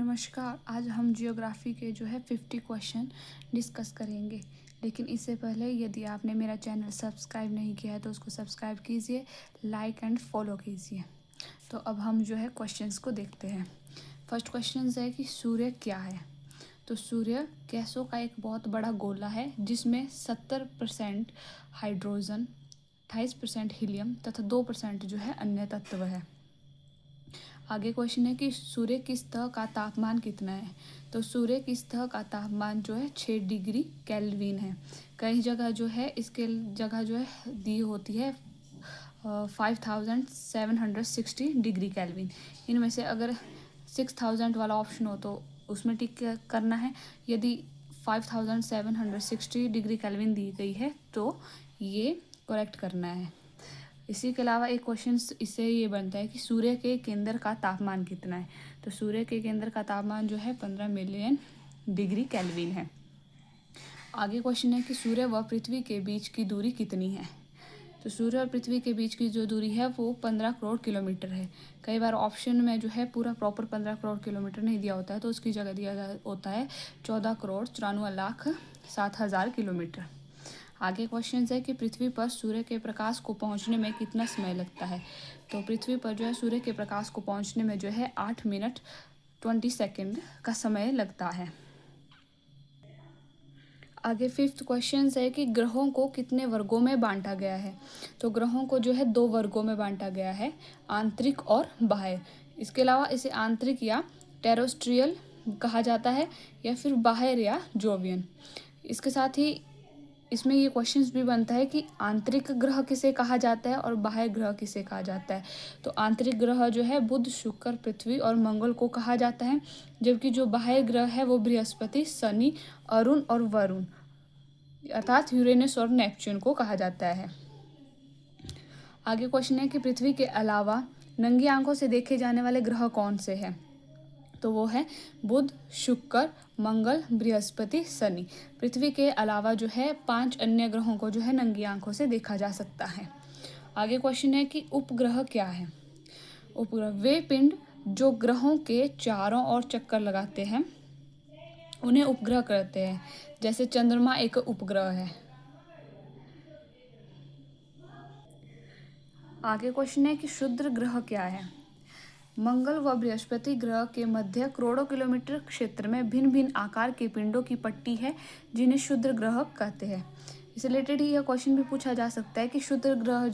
नमस्कार। आज हम जियोग्राफी के 50 क्वेश्चन डिस्कस करेंगे। लेकिन इससे पहले यदि आपने मेरा चैनल सब्सक्राइब नहीं किया है तो उसको सब्सक्राइब कीजिए, लाइक एंड फॉलो कीजिए। तो अब हम क्वेश्चंस को देखते हैं। फर्स्ट क्वेश्चन है कि सूर्य क्या है। तो सूर्य गैसों का एक बहुत बड़ा गोला है जिसमें 70% हाइड्रोजन, 28% हीलियम तथा 2% अन्य तत्व है। आगे क्वेश्चन है कि सूर्य की सतह का तापमान कितना है। तो सूर्य की सतह का तापमान 6 डिग्री केल्विन है। कई जगह इसके जगह दी होती है 5760 डिग्री केल्विन। इनमें से अगर 6000 वाला ऑप्शन हो तो उसमें टिक करना है। यदि 5760 डिग्री केल्विन दी गई है तो ये करेक्ट करना है। इसी के अलावा एक क्वेश्चन इससे ये बनता है कि सूर्य के केंद्र का तापमान कितना है। तो सूर्य के केंद्र का तापमान 15 मिलियन डिग्री केल्विन है। आगे क्वेश्चन है कि सूर्य व पृथ्वी के बीच की दूरी कितनी है। तो सूर्य और पृथ्वी के बीच की जो दूरी है वो 15 करोड़ किलोमीटर है। कई बार ऑप्शन में पूरा प्रॉपर 15 करोड़ किलोमीटर नहीं दिया होता है, तो उसकी जगह दिया होता है 14,94,07,000 किलोमीटर। आगे क्वेश्चन है कि पृथ्वी पर सूर्य के प्रकाश को पहुंचने में कितना समय लगता है। तो पृथ्वी पर सूर्य के प्रकाश को पहुंचने में 8 मिनट 20 सेकेंड का समय लगता है। आगे फिफ्थ क्वेश्चन है कि ग्रहों को कितने वर्गों में बांटा गया है। तो ग्रहों को 2 वर्गों में बांटा गया है, आंतरिक और बाह्य। इसके अलावा इसे आंतरिक या टेरेस्ट्रियल कहा जाता है या फिर बाह्य या जोवियन। इसके साथ ही इसमें ये क्वेश्चंस भी बनता है कि आंतरिक ग्रह किसे कहा जाता है और बाह्य ग्रह किसे कहा जाता है। तो आंतरिक ग्रह बुध, शुक्र, पृथ्वी और मंगल को कहा जाता है, जबकि जो बाह्य ग्रह है वो बृहस्पति, शनि, अरुण और वरुण अर्थात यूरेनस और नेपच्यून को कहा जाता है। आगे क्वेश्चन है कि पृथ्वी के अलावा नंगी आंखों से देखे जाने वाले ग्रह कौन से हैं। तो वो है बुध, शुक्र, मंगल, बृहस्पति, शनि। पृथ्वी के अलावा 5 अन्य ग्रहों को नंगी आंखों से देखा जा सकता है। आगे क्वेश्चन है कि उपग्रह क्या है। उपग्रह वे पिंड जो ग्रहों के चारों ओर चक्कर लगाते हैं उन्हें उपग्रह कहते हैं। जैसे चंद्रमा एक उपग्रह है। आगे क्वेश्चन है कि क्षुद्र ग्रह क्या है। मंगल व बृहस्पति ग्रह के मध्य करोड़ों किलोमीटर क्षेत्र में भिन्न भिन्न आकार के पिंडों की पट्टी है जिन्हें क्षुद्र ग्रह कहते हैं। इससे रिलेटेड ही यह क्वेश्चन भी पूछा जा सकता है कि क्षुद्र ग्रह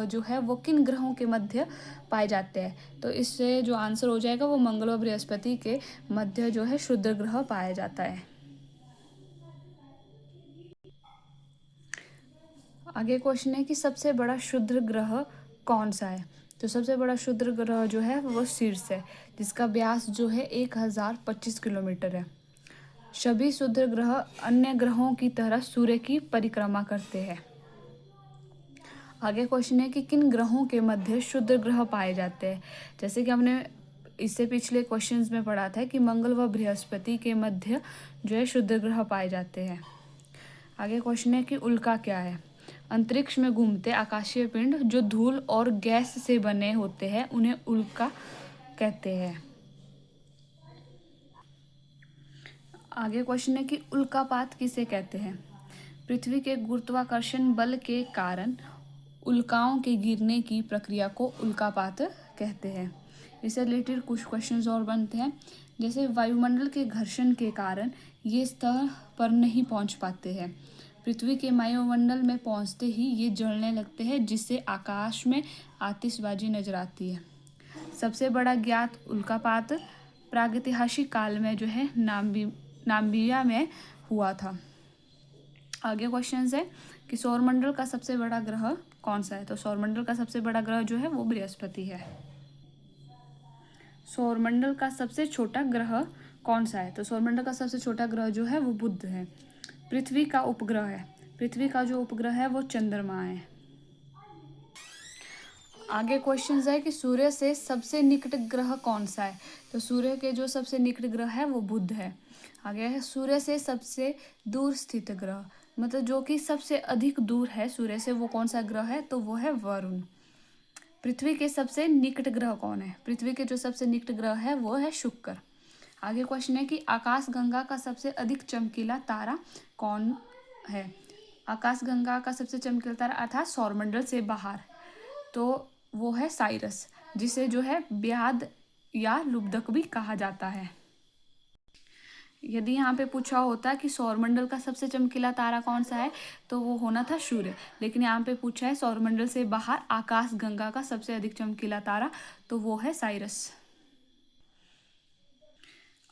जो है वो किन ग्रहों के मध्य पाए जाते हैं। तो इससे जो आंसर हो जाएगा वो मंगल व बृहस्पति के मध्य क्षुद्र ग्रह पाया जाता है। आगे क्वेश्चन है कि सबसे बड़ा क्षुद्र ग्रह कौन सा है। तो सबसे बड़ा क्षुद्र ग्रह है वो शीर्ष है, जिसका व्यास 1025 किलोमीटर है। सभी क्षुद्र ग्रह अन्य ग्रहों की तरह सूर्य की परिक्रमा करते हैं। आगे क्वेश्चन है कि किन ग्रहों के मध्य क्षुद्र ग्रह पाए जाते हैं। जैसे कि हमने इससे पिछले क्वेश्चंस में पढ़ा था कि मंगल व बृहस्पति के मध्य क्षुद्र ग्रह पाए जाते हैं। आगे क्वेश्चन है कि उल्का क्या है। अंतरिक्ष में घूमते आकाशीय पिंड जो धूल और गैस से बने होते हैं उन्हें उल्का कहते हैं। आगे क्वेश्चन है कि उल्कापात किसे कहते हैं। पृथ्वी के गुरुत्वाकर्षण बल के कारण उल्काओं के गिरने की प्रक्रिया को उल्कापात कहते हैं। इससे रिलेटेड कुछ क्वेश्चंस और बनते हैं। जैसे वायुमंडल के घर्षण के कारण ये सतह पर नहीं पहुंच पाते हैं। पृथ्वी के वायुमंडल में पहुंचते ही ये जलने लगते हैं, जिससे आकाश में आतिशबाजी नजर आती है। सबसे बड़ा ज्ञात उल्कापात प्रागैतिहासिक काल में नामीबिया में हुआ था। आगे क्वेश्चन है कि सौरमंडल का सबसे बड़ा ग्रह कौन सा है। तो सौरमंडल का सबसे बड़ा ग्रह वो बृहस्पति है। सौरमंडल का सबसे छोटा ग्रह कौन सा है। तो सौरमंडल का सबसे छोटा ग्रह वो बुध है। पृथ्वी का उपग्रह है। पृथ्वी का जो उपग्रह है वो चंद्रमा है। आगे क्वेश्चन है कि सूर्य से सबसे निकट ग्रह कौन सा है। तो सूर्य के जो सबसे निकट ग्रह है वो बुध है। आगे है सूर्य से सबसे दूर स्थित ग्रह, मतलब जो कि सबसे अधिक दूर है सूर्य से, वो कौन सा ग्रह है। तो वो है वरुण। पृथ्वी के सबसे निकट ग्रह कौन है। पृथ्वी के जो सबसे निकट ग्रह है वो है शुक्र। आगे क्वेश्चन है कि आकाशगंगा का सबसे अधिक चमकीला तारा कौन है। आकाशगंगा का सबसे चमकीला तारा अर्थात सौरमंडल से बाहर, तो वो है साइरस, जिसे जो है ब्याद या लुब्धक भी कहा जाता है। यदि यहाँ पे पूछा होता कि सौरमंडल का सबसे चमकीला तारा कौन सा है, तो वो होना था सूर्य, लेकिन यहाँ पे पूछा है सौरमंडल से बाहर आकाशगंगा का सबसे अधिक चमकीला तारा, तो वो है साइरस।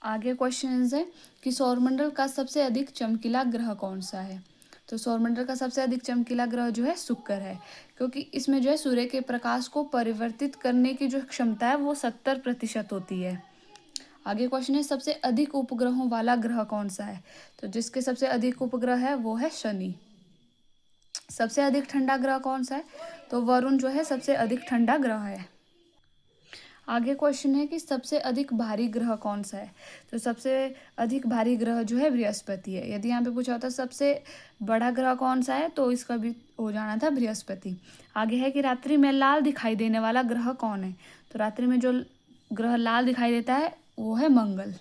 आगे क्वेश्चन है कि सौरमंडल का सबसे अधिक चमकीला ग्रह कौन सा है। तो सौरमंडल का सबसे अधिक चमकीला ग्रह जो है शुक्र है, क्योंकि इसमें जो है सूर्य के प्रकाश को परिवर्तित करने की जो क्षमता है वो 70% होती है। आगे क्वेश्चन है सबसे अधिक उपग्रहों वाला ग्रह कौन सा है। तो जिसके सबसे अधिक उपग्रह है वो है शनि। सबसे अधिक ठंडा ग्रह कौन सा है, तो वरुण जो है सबसे अधिक ठंडा ग्रह है। आगे क्वेश्चन है कि सबसे अधिक भारी ग्रह कौन सा है। तो सबसे अधिक भारी ग्रह जो है बृहस्पति है। यदि यहाँ पे पूछा होता सबसे बड़ा ग्रह कौन सा है, तो इसका भी हो जाना था बृहस्पति। आगे है कि रात्रि में लाल दिखाई देने वाला ग्रह कौन है। तो रात्रि में जो ग्रह लाल दिखाई देता है वो है मंगल।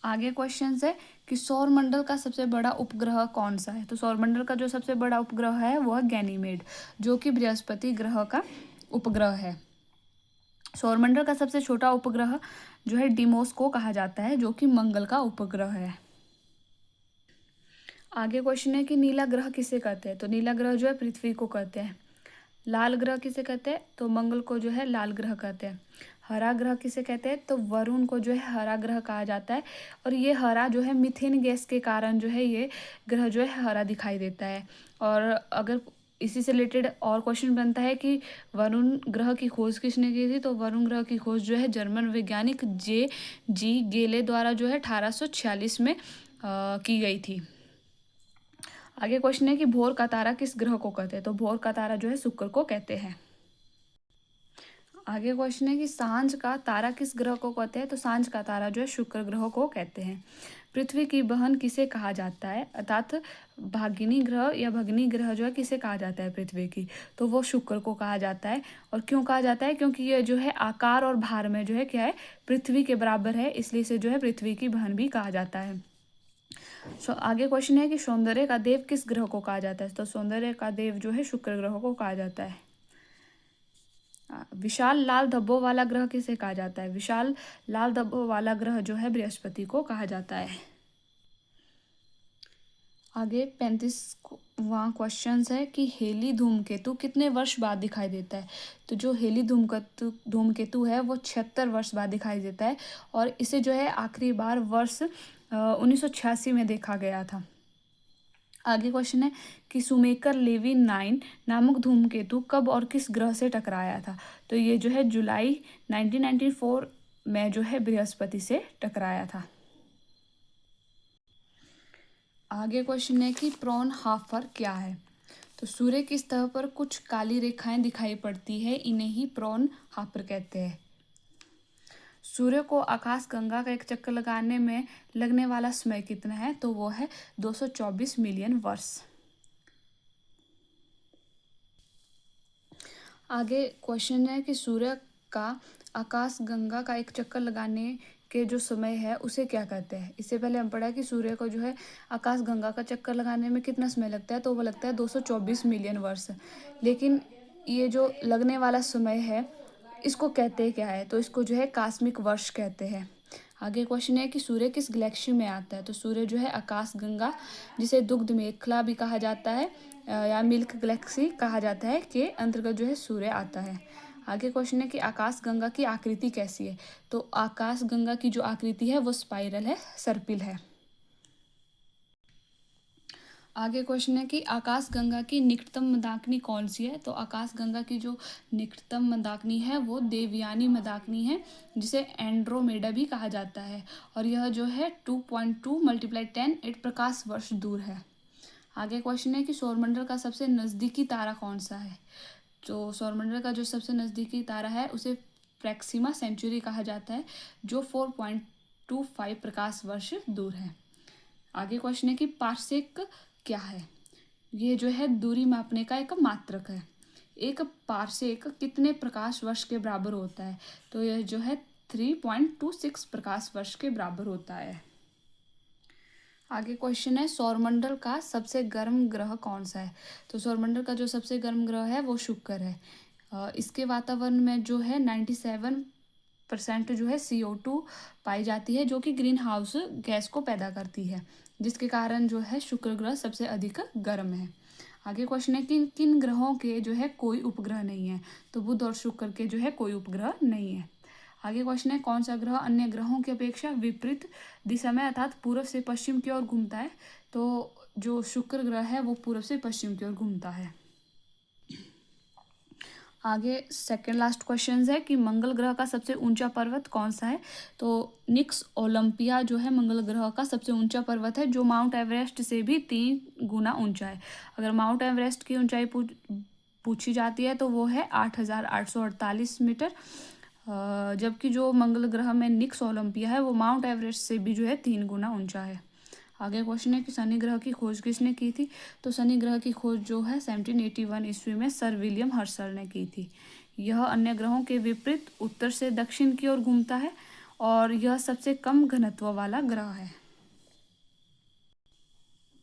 आगे क्वेश्चन है कि सौरमंडल का सबसे बड़ा उपग्रह कौन सा है। तो सौरमंडल का जो सबसे बड़ा उपग्रह है वो है गैनीमेड, जो कि बृहस्पति ग्रह का उपग्रह है। सौरमंडल का सबसे छोटा उपग्रह जो है डिमोस को कहा जाता है, जो कि मंगल का उपग्रह है। आगे क्वेश्चन है कि नीला ग्रह किसे कहते हैं। तो नीला ग्रह जो है पृथ्वी को कहते हैं। लाल ग्रह किसे कहते हैं, तो मंगल को जो है लाल ग्रह कहते हैं। हरा ग्रह किसे कहते हैं, तो वरुण को जो है हरा ग्रह कहा जाता है। और ये हरा जो है मीथेन गैस के कारण जो है ये ग्रह जो है हरा दिखाई देता है। और अगर इसी से रिलेटेड और क्वेश्चन बनता है कि वरुण ग्रह की खोज किसने की थी, तो वरुण ग्रह की खोज जो है जर्मन वैज्ञानिक J.G. गेले द्वारा जो है 1846 में की गई थी। आगे क्वेश्चन है कि भोर का तारा किस ग्रह को कहते हैं। तो भोर का तारा जो है शुक्र को कहते हैं। आगे क्वेश्चन है कि सांझ का तारा किस ग्रह को कहते हैं। तो सांझ का तारा जो है शुक्र ग्रह को कहते हैं। पृथ्वी की बहन किसे कहा जाता है, अर्थात भागिनी ग्रह या भगनी ग्रह जो है किसे कहा जाता है पृथ्वी की, तो वो शुक्र को कहा जाता है। और क्यों कहा जाता है, क्योंकि ये जो है आकार और भार में जो है क्या है, पृथ्वी के बराबर है, इसलिए इसे जो है पृथ्वी की बहन भी कहा जाता है। आगे क्वेश्चन है कि सौंदर्य का देव किस ग्रह को कहा जाता है। तो सौंदर्य का देव जो है शुक्र ग्रह को कहा जाता है। विशाल लाल धब्बों वाला ग्रह किसे कहा जाता है। विशाल लाल धब्बों वाला ग्रह जो है बृहस्पति को कहा जाता है। आगे 35वां क्वेश्चन है कि हेली धूमकेतु कितने वर्ष बाद दिखाई देता है। तो जो हेली धूमकेतु है वो 76 वर्ष बाद दिखाई देता है, और इसे जो है आखिरी बार वर्ष 1986 में देखा गया था। आगे क्वेश्चन है कि सुमेकर लेवी 9 नामक धूमकेतु कब और किस ग्रह से टकराया था। तो ये जो है जुलाई 1994 में जो है बृहस्पति से टकराया था। आगे क्वेश्चन है कि फ्रॉनहोफर क्या है। तो सूर्य की सतह पर कुछ काली रेखाएं दिखाई पड़ती है, इन्हें ही फ्रॉनहोफर कहते हैं। सूर्य को आकाशगंगा का एक चक्कर लगाने में लगने वाला समय कितना है, तो वो है 224 मिलियन वर्ष। आगे क्वेश्चन है कि सूर्य का आकाशगंगा का एक चक्कर लगाने के जो समय है उसे क्या कहते हैं। इससे पहले हम पढ़ा कि सूर्य को जो है आकाशगंगा का चक्कर लगाने में कितना समय लगता है, तो वो लगता है 224 मिलियन वर्ष। लेकिन ये जो लगने वाला समय है इसको कहते क्या है, तो इसको जो है कास्मिक वर्ष कहते हैं। आगे क्वेश्चन है कि सूर्य किस गैलेक्सी में आता है। तो सूर्य जो है आकाशगंगा, जिसे दुग्ध मेखला भी कहा जाता है या मिल्क गैलेक्सी कहा जाता है, के अंतर्गत जो है सूर्य आता है। आगे क्वेश्चन है कि आकाशगंगा की आकृति कैसी है। तो आकाशगंगा की जो आकृति है वो स्पाइरल है, सर्पिल है। आगे क्वेश्चन है कि आकाशगंगा की निकटतम मंदाकिनी कौन सी है। तो आकाशगंगा की जो निकटतम मंदाकिनी है वो देवयानी मंदाकिनी है, जिसे एंड्रोमेडा भी कहा जाता है, और यह जो है 2.2 × 10⁸ प्रकाश वर्ष दूर है। आगे क्वेश्चन है कि सौरमंडल का सबसे नज़दीकी तारा कौन सा है। तो सौरमंडल का जो सबसे नज़दीकी तारा है उसे प्रैक्सिमा सेंचुरी कहा जाता है, जो 4.25 प्रकाश वर्ष दूर है। आगे क्वेश्चन है कि पार्सेक क्या है। ये जो है दूरी मापने का एक मात्रक है। एक पार्सेक कितने प्रकाश वर्ष के बराबर होता है। तो यह जो है 3.26 प्रकाश वर्ष के बराबर होता है। आगे क्वेश्चन है सौरमंडल का सबसे गर्म ग्रह कौन सा है। तो सौरमंडल का जो सबसे गर्म ग्रह है वो शुक्र है। इसके वातावरण में जो है 97% जो है CO2 पाई जाती है, जो कि ग्रीन हाउस गैस को पैदा करती है, जिसके कारण जो है शुक्र ग्रह सबसे अधिक गर्म है। आगे क्वेश्चन है कि किन ग्रहों के जो है कोई उपग्रह नहीं है। तो बुध और शुक्र के जो है कोई उपग्रह नहीं है। आगे क्वेश्चन है कौन सा ग्रह अन्य ग्रहों की अपेक्षा विपरीत दिशा में अर्थात पूर्व से पश्चिम की ओर घूमता है। तो जो शुक्र ग्रह है वो पूर्व से पश्चिम की ओर घूमता है। आगे सेकेंड लास्ट क्वेश्चन है कि मंगल ग्रह का सबसे ऊंचा पर्वत कौन सा है। तो निक्स ओलंपिया जो है मंगल ग्रह का सबसे ऊंचा पर्वत है, जो माउंट एवरेस्ट से भी 3 गुना ऊंचा है। अगर माउंट एवरेस्ट की ऊंचाई पूछी जाती है तो वो है 8,848 मीटर, जबकि जो मंगल ग्रह में निक्स ओलंपिया है वो माउंट एवरेस्ट से भी जो है 3 गुना ऊंचा है। आगे क्वेश्चन है कि शनि ग्रह की खोज किसने की थी। तो शनि ग्रह की खोज जो है 1781 ईस्वी में सर विलियम हर्शल ने की थी। यह अन्य ग्रहों के विपरीत उत्तर से दक्षिण की ओर घूमता है और यह सबसे कम घनत्व वाला ग्रह है।